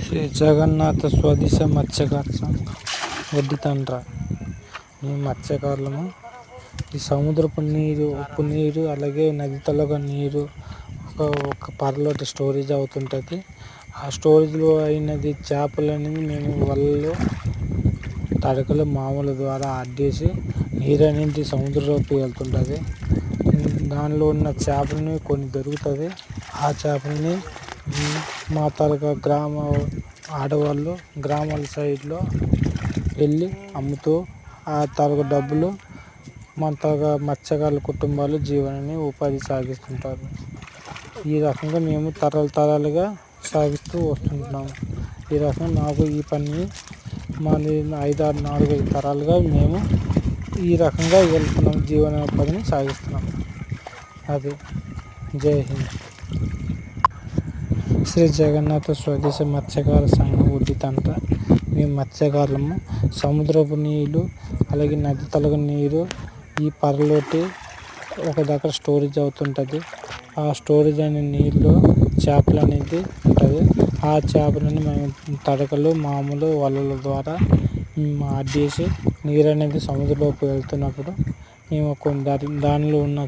శ్రీ జగన్నాథ స్వదేశ మత్స్యకార సంఘం వడ్డీ తండ్ర. మేము మత్స్యకారులము. ఈ సముద్రపు నీరు, ఉప్పు నీరు, అలాగే నది తలగ నీరు ఒక పరలోటి స్టోరేజ్ అవుతుంటుంది. ఆ స్టోరేజ్లో అయినది చేపలు అనేది మేము వలలో తడకలు మామూలు ద్వారా అడ్డేసి నీరు అనేది సముద్రంలోకి వెళ్తుంటుంది. దానిలో ఉన్న చేపలని కొన్ని దొరుకుతుంది. ఆ చేపలని మా తాలూకా గ్రామ ఆడవాళ్ళు గ్రామాల సైడ్లో వెళ్ళి అమ్ముతూ ఆ తాలూకా డబ్బులు మన తాలూకా మత్స్యకారుల కుటుంబాలు జీవనాన్ని ఉపాధి సాగిస్తుంటారు. ఈ రకంగా మేము తరాలుగా సాగిస్తూ వస్తుంటున్నాము. ఈ రకంగా నాకు ఈ పని మాది 4-5 తరాలుగా మేము ఈ రకంగా వెళ్తున్నాం, జీవనోపాధిని సాగిస్తున్నాం. అది జై హింద్. శ్రీ జగన్నాథ స్వదేశ మత్స్యకార సంఘం వడ్డీ తండ్ర. మేము మత్స్యకారులము. సముద్రపు నీళ్ళు, అలాగే నది తలగ నీరు, ఈ పరలోటి ఒక దగ్గర స్టోరేజ్ అవుతుంటుంది. ఆ స్టోరేజ్ అయిన నీళ్ళు చేపలు అనేది ఉంటుంది. ఆ చేపలని మేము తడకలు మామూలు వలల ద్వారా అడ్డేసి నీరు అనేది సముద్రంలోకి వెళ్తున్నప్పుడు మేము దానిలో ఉన్న